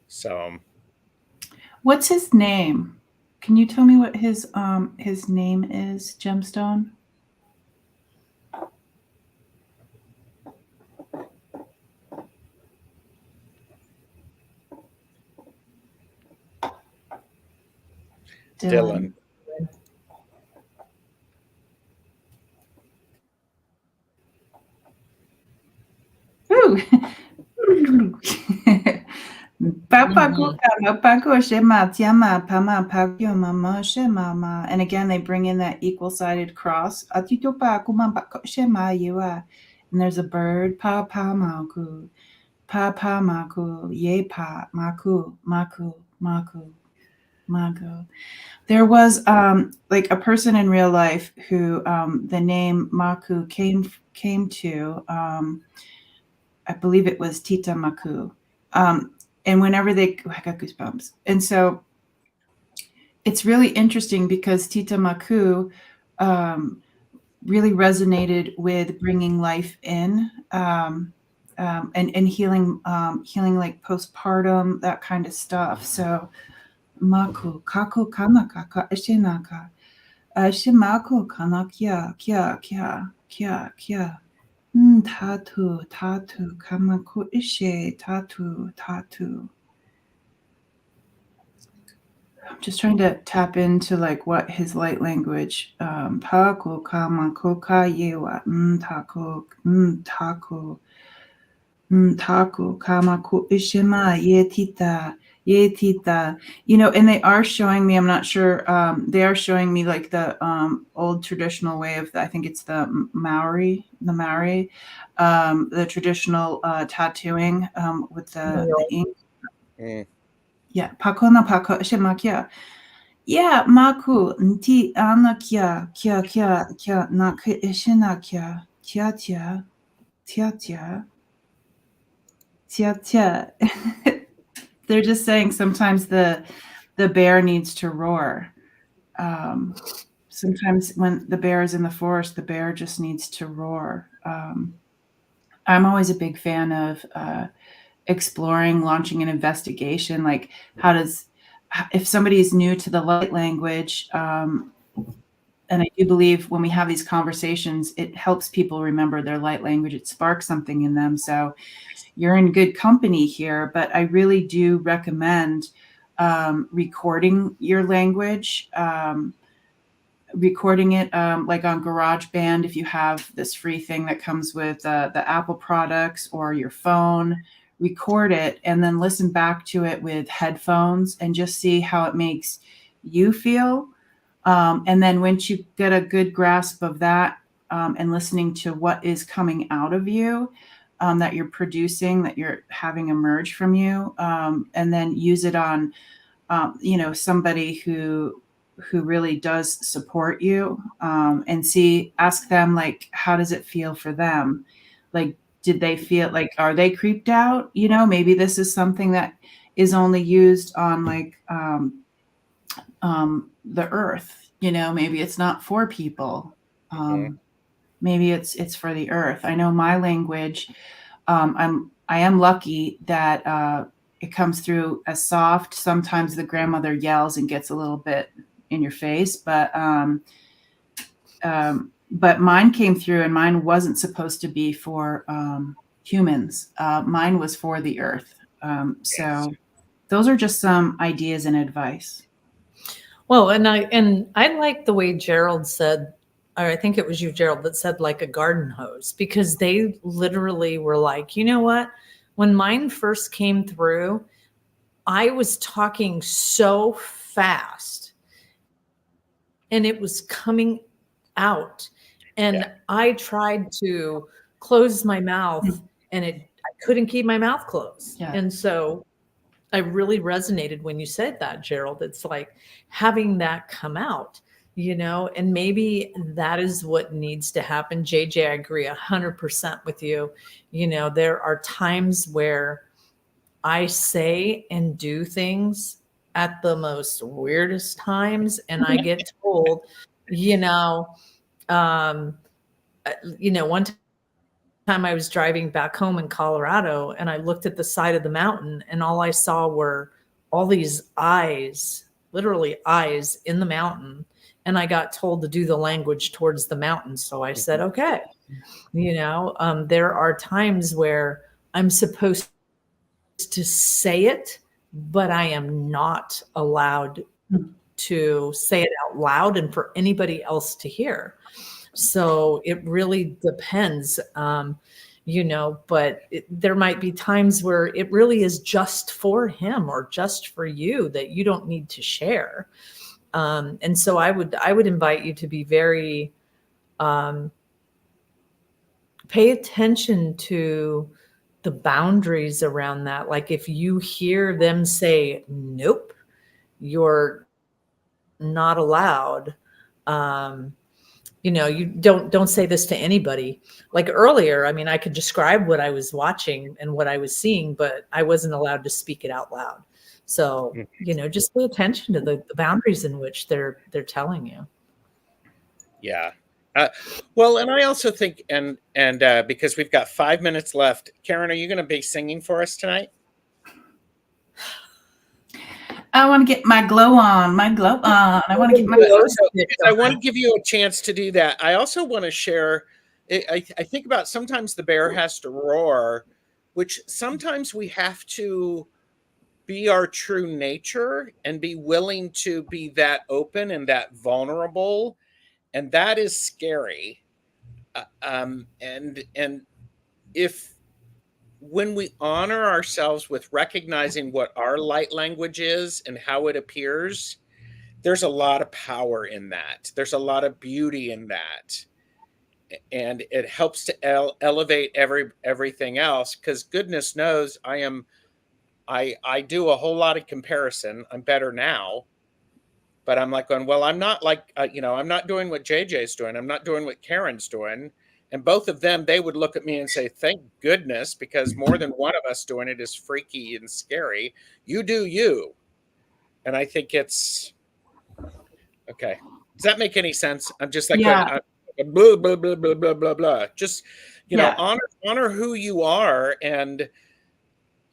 So What's his name? Can you tell me what his name is, Gemstone? Dylan. Ooh. Papa kuka no pako shema tiama pama pakyo mama shema. And again, they bring in that equal-sided cross. Atito pa kuma pako shema yua. And there's a bird. Pa pa maku. Pa pa maku. Ye pa maku. Maku. Maku. Maku. There was like a person in real life who the name Maku came to. I believe it was Tita Maku. And whenever I got goosebumps. And so it's really interesting because Tita Maku really resonated with bringing life in and healing like postpartum, that kind of stuff. So Maku, kaku kanaka ka ishinaka. Shimaku kana kya. Tatu, tatu, kamaku ishe, tatu, tatu. I'm just trying to tap into like what his light language. Taku, kamaku, kayewa, taku, taku. Taku, kamaku, ishima, ye tita. And they are showing me, I'm not sure, they are showing me like the old traditional way of, I think it's the Maori, the traditional tattooing with the ink. Mm. Yeah, pakona pako shimakia. Yeah, maku, nti ana kia naku ishina kia tia. They're just saying sometimes the bear needs to roar. Sometimes when the bear is in the forest, the bear just needs to roar. I'm always a big fan of exploring, launching an investigation. Like, if somebody is new to the light language, and I do believe when we have these conversations, it helps people remember their light language. It sparks something in them. So you're in good company here, but I really do recommend recording your language, recording it like on GarageBand if you have this free thing that comes with the Apple products or your phone. Record it and then listen back to it with headphones and just see how it makes you feel. And then once you get a good grasp of that and listening to what is coming out of you, that you're producing, that you're having emerge from you, and then use it on, somebody who really does support you, and ask them, like, how does it feel for them? Like, did they feel like, are they creeped out? Maybe this is something that is only used on like the earth. Maybe it's not for people. Maybe it's for the earth. I know my language. I am lucky that it comes through as soft. Sometimes the grandmother yells and gets a little bit in your face, but mine came through, and mine wasn't supposed to be for humans. Mine was for the earth. So those are just some ideas and advice. Well, and I like the way Gerald said, or I think it was you, Gerald, that said like a garden hose, because they literally were like, you know what? When mine first came through, I was talking so fast and it was coming out. And I tried to close my mouth and I couldn't keep my mouth closed. Yeah. And so I really resonated when you said that, Gerald. It's like having that come out, and maybe that is what needs to happen. JJ, I agree 100% with you. There are times where I say and do things at the most weirdest times, and I get told, one time I was driving back home in Colorado and I looked at the side of the mountain and all I saw were all these eyes, literally eyes in the mountain. And I got told to do the language towards the mountain. So I said, okay, there are times where I'm supposed to say it, but I am not allowed to say it out loud and for anybody else to hear. So it really depends, but there might be times where it really is just for him or just for you that you don't need to share. And so I would invite you to be very, pay attention to the boundaries around that. Like if you hear them say, nope, you're not allowed, you don't say this to anybody. Like earlier, I mean, I could describe what I was watching and what I was seeing, but I wasn't allowed to speak it out loud. So, just pay attention to the boundaries in which they're telling you. Yeah. Well, and I also think, and because we've got 5 minutes left, Karen, are you going to be singing for us tonight? I want to get my glow on. I want to get my I want to give you a chance to do that. I also want to share I think about sometimes the bear has to roar, which sometimes we have to be our true nature and be willing to be that open and that vulnerable, and that is scary. And if when we honor ourselves with recognizing what our light language is and how it appears, there's a lot of power in that. There's a lot of beauty in that, and it helps to elevate everything else. Because goodness knows, I do a whole lot of comparison. I'm better now, but I'm like going, well, I'm not like I'm not doing what JJ's doing. I'm not doing what Karen's doing. And both of them, they would look at me and say, thank goodness, because more than one of us doing it is freaky and scary. You do you. And I think it's okay. Does that make any sense? I'm just like, Yeah. blah, blah, blah, blah, blah, blah, blah. Just, Yeah. honor who you are, and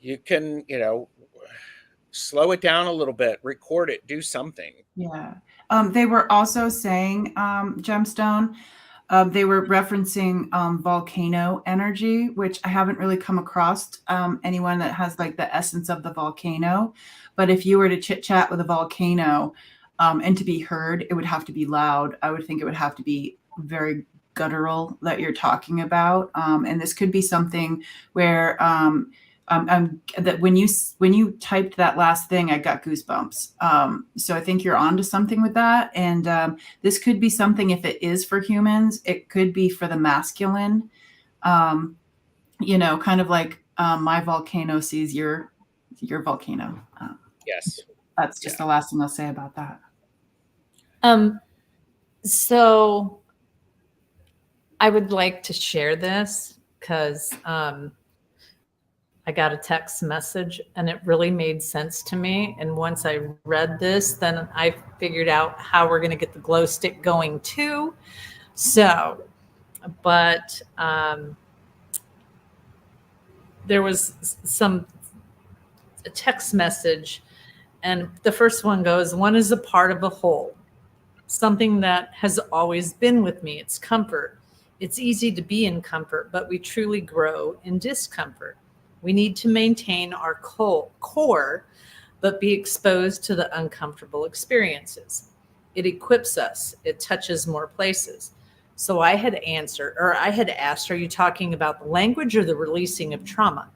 you can, slow it down a little bit, record it, do something. Yeah. They were also saying, Gemstone, they were referencing volcano energy, which I haven't really come across anyone that has like the essence of the volcano. But if you were to chit chat with a volcano and to be heard, it would have to be loud. I would think it would have to be very guttural that you're talking about. And this could be something where that when you typed that last thing, I got goosebumps. So I think you're onto something with that. And this could be something, if it is for humans, it could be for the masculine. Kind of like my volcano sees your volcano. Yes. That's just the last thing I'll say about that. So I would like to share this because I got a text message and it really made sense to me. And once I read this, then I figured out how we're going to get the glow stick going too. So, but there was a text message, and the first one goes, one is a part of a whole, something that has always been with me. It's comfort. It's easy to be in comfort, but we truly grow in discomfort. We need to maintain our core, but be exposed to the uncomfortable experiences. It equips us. It touches more places. So I had asked, are you talking about the language or the releasing of trauma?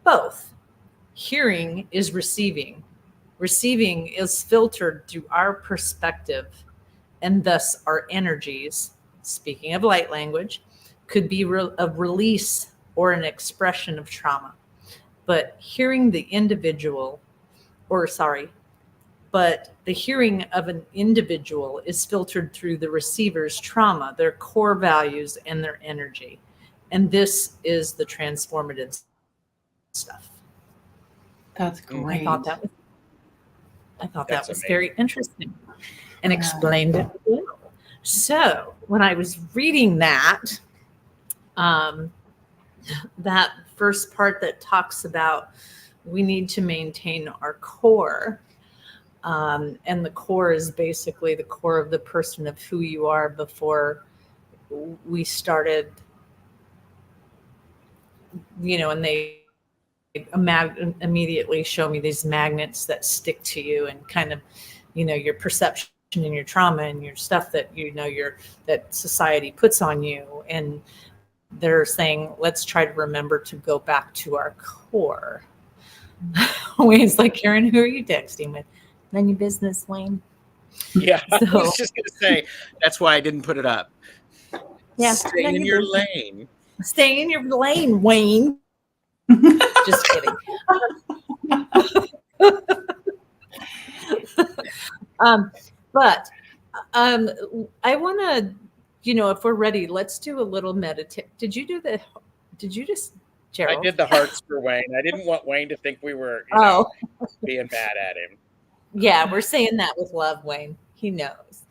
Both. Hearing is receiving. Receiving is filtered through our perspective, and thus our energies, speaking of light language, could be a release or an expression of trauma. But the hearing of an individual is filtered through the receiver's trauma, their core values, and their energy. And this is the transformative stuff. That's great. I thought that was very interesting and explained it well. So when I was reading that, that first part that talks about we need to maintain our core, and the core is basically the core of the person of who you are before we started, and they immediately show me these magnets that stick to you and kind of, your perception and your trauma and your stuff that, that society puts on you. And they're saying, let's try to remember to go back to our core. Wayne's like, Karen, who are you texting with? None of your business, Wayne. Yeah, I was just going to say, that's why I didn't put it up. Yeah, stay in your lane. Stay in your lane, Wayne. Just kidding. But I want to, if we're ready, let's do a little meditate. Did you just, Gerald? I did the hearts for Wayne. I didn't want Wayne to think we were being bad at him. Yeah, we're saying that with love, Wayne. He knows.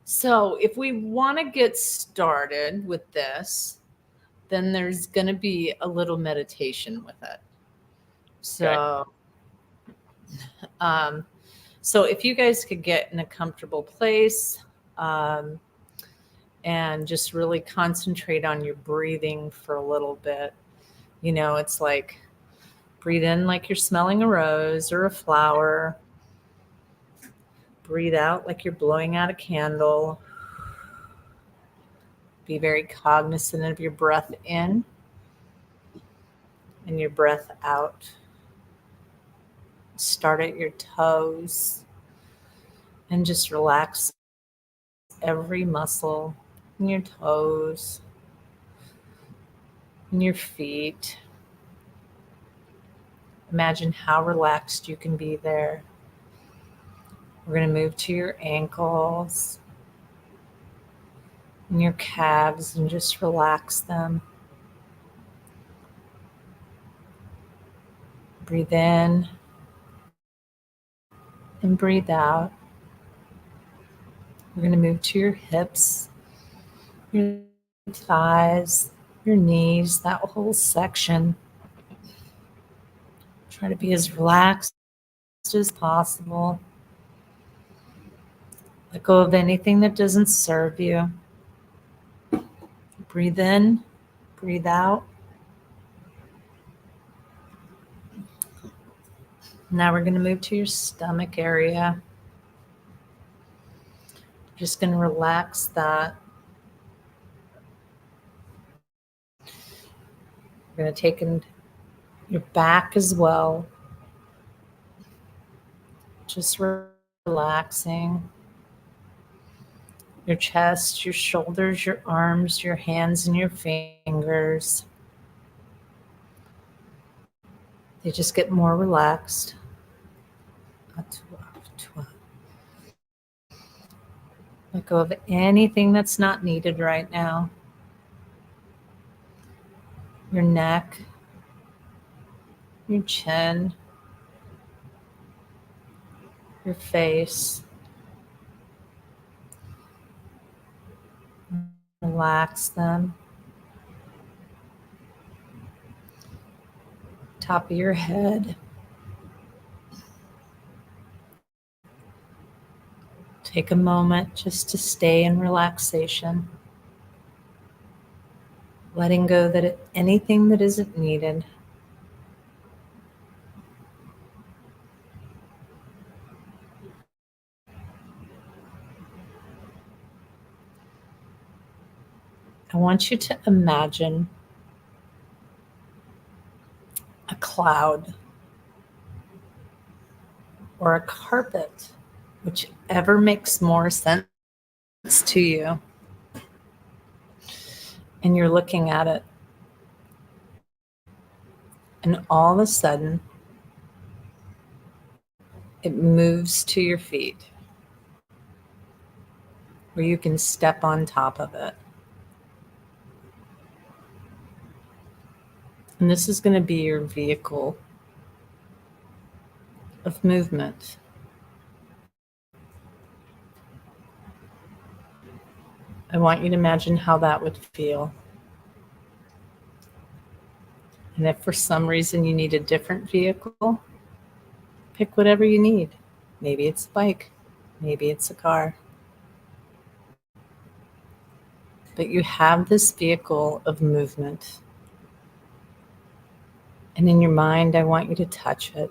So if we want to get started with this, then there's going to be a little meditation with it. So, okay. So if you guys could get in a comfortable place, and just really concentrate on your breathing for a little bit. You know, it's like breathe in like you're smelling a rose or a flower. Breathe out like you're blowing out a candle. Be very cognizant of your breath in and your breath out. Start at your toes and just relax every muscle in your toes and your feet. Imagine how relaxed you can be there. We're going to move to your ankles and your calves and just relax them. Breathe in and breathe out. We're going to move to your hips, your thighs, your knees, that whole section. Try to be as relaxed as possible. Let go of anything that doesn't serve you. Breathe in, breathe out. Now we're going to move to your stomach area. Just going to relax that. We're going to take in your back as well. Just relaxing. Your chest, your shoulders, your arms, your hands, and your fingers. They just get more relaxed. Let go of anything that's not needed right now. Your neck, your chin, your face. Relax them. Top of your head. Take a moment just to stay in relaxation. Letting go that anything that isn't needed. I want you to imagine a cloud or a carpet, whichever makes more sense to you. And you're looking at it. And all of a sudden, it moves to your feet, where you can step on top of it. And this is going to be your vehicle of movement. I want you to imagine how that would feel. And if for some reason you need a different vehicle, pick whatever you need. Maybe it's a bike, maybe it's a car. But you have this vehicle of movement. And in your mind, I want you to touch it.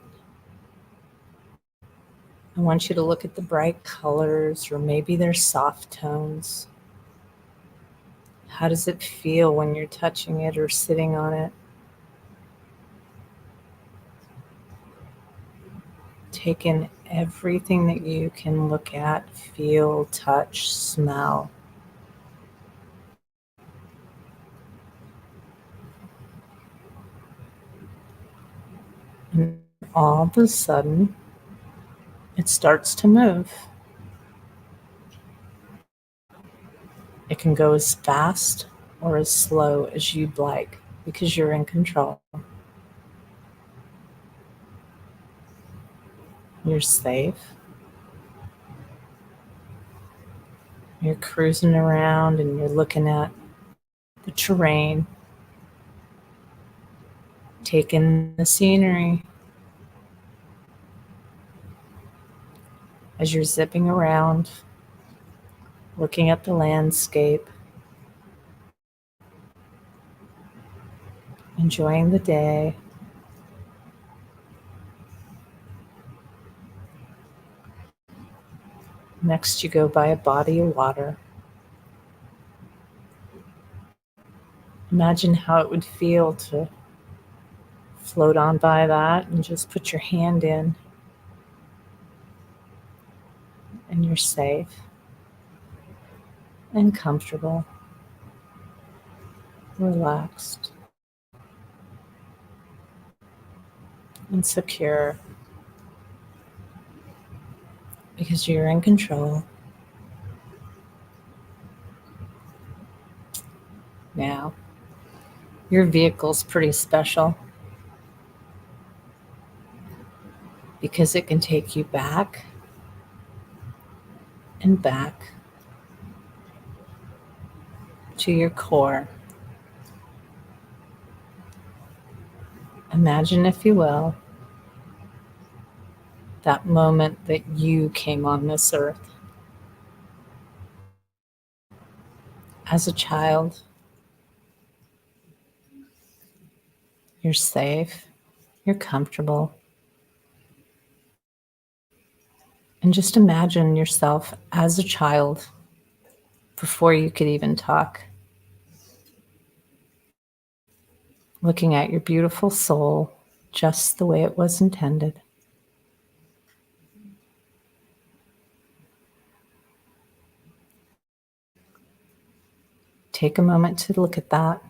I want you to look at the bright colors, or maybe they're soft tones. How does it feel when you're touching it or sitting on it? Take in everything that you can look at, feel, touch, smell. And all of a sudden, it starts to move. It can go as fast or as slow as you'd like because you're in control. You're safe. You're cruising around and you're looking at the terrain, taking the scenery. As you're zipping around, looking at the landscape, enjoying the day. Next, you go by a body of water. Imagine how it would feel to float on by that and just put your hand in, and you're safe and comfortable, relaxed, and secure because you're in control. Now, your vehicle's pretty special because it can take you back and back to your core. Imagine, if you will, that moment that you came on this earth. As a child, you're safe, you're comfortable, and just imagine yourself as a child before you could even talk, looking at your beautiful soul just the way it was intended. Take a moment to look at that.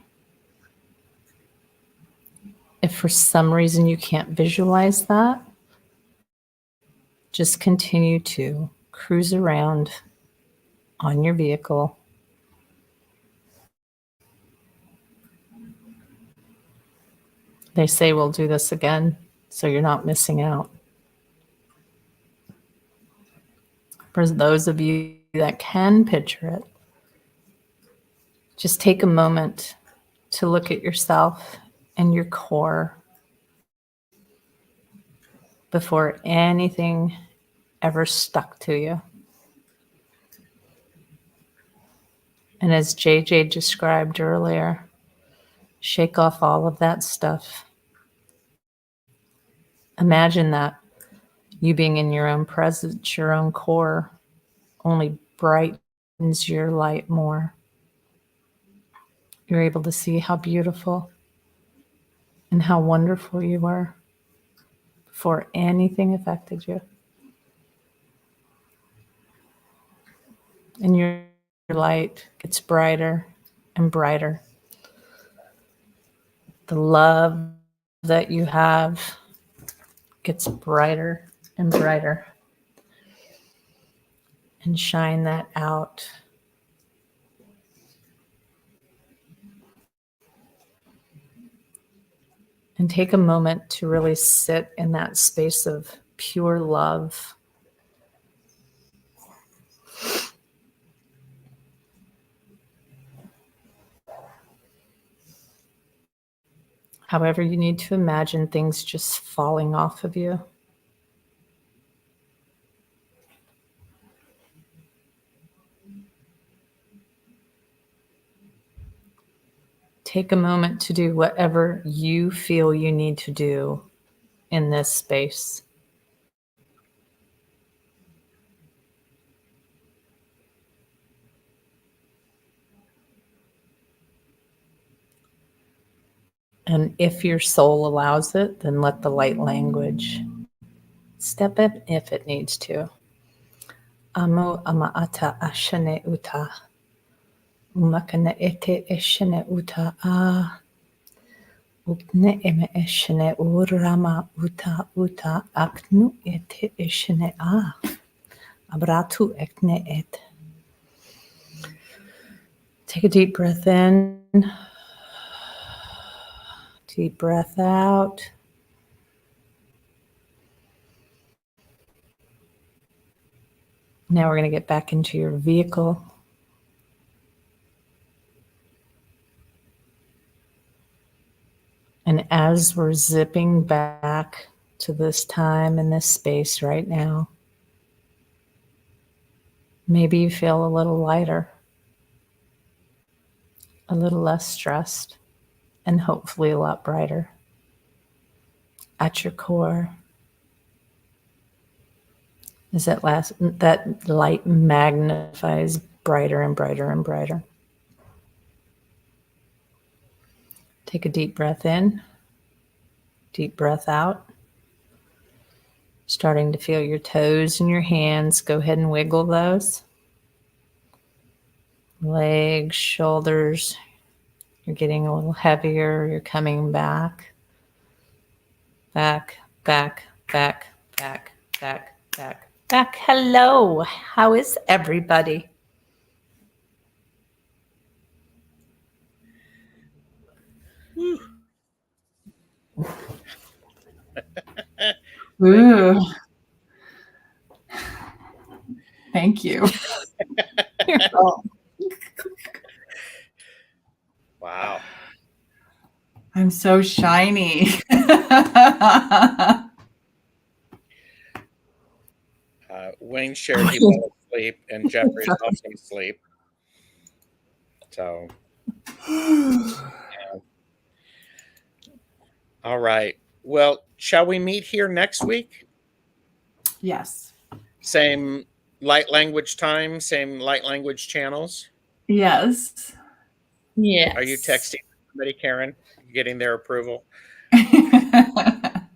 If for some reason you can't visualize that, just continue to cruise around on your vehicle. They say we'll do this again, so you're not missing out. For those of you that can picture it, just take a moment to look at yourself and your core before anything ever stuck to you. And as JJ described earlier, shake off all of that stuff. Imagine that you being in your own presence, your own core, only brightens your light more. You're able to see how beautiful and how wonderful you were before anything affected you. And your light gets brighter and brighter. The love that you have gets brighter and brighter. And shine that out. And take a moment to really sit in that space of pure love. However, you need to imagine things just falling off of you. Take a moment to do whatever you feel you need to do in this space. And if your soul allows it, then let the light language step in if it needs to. Amo amaata ashane uta. Umakane ete eshane uta a. Ukne eme eshane urama uta uta aknu ete eshane a. Abratu ekne et. Take a deep breath in. Deep breath out. Now we're going to get back into your vehicle. And as we're zipping back to this time and this space right now, maybe you feel a little lighter, a little less stressed, and hopefully a lot brighter at your core. As that light magnifies brighter and brighter and brighter. Take a deep breath in, deep breath out. Starting to feel your toes and your hands. Go ahead and wiggle those. Legs, shoulders. You're getting a little heavier. You're coming back. Back, back, back, back, back, back, back. Hello. How is everybody? Ooh. Thank you. Wow. I'm so shiny. Wayne shared he fell asleep, and Jeffrey's also asleep. So, yeah. All right. Well, shall we meet here next week? Yes. Same light language time, same light language channels. Yes. Yes. Are you texting somebody, Karen? Getting their approval? I'm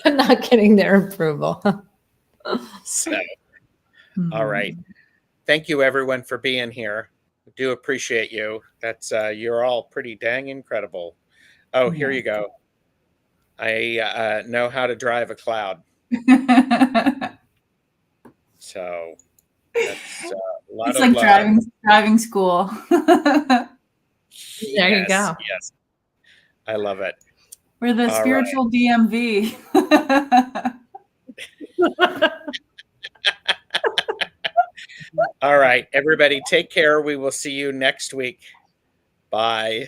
not getting their approval. So, all right. Thank you, everyone, for being here. I do appreciate you. That's you're all pretty dang incredible. Oh, here you go. I know how to drive a cloud. So that's a lot It's of like love. driving school. There you go. Yes, I love it. We're the All spiritual DMV. All right, everybody, take care. We will see you next week. Bye.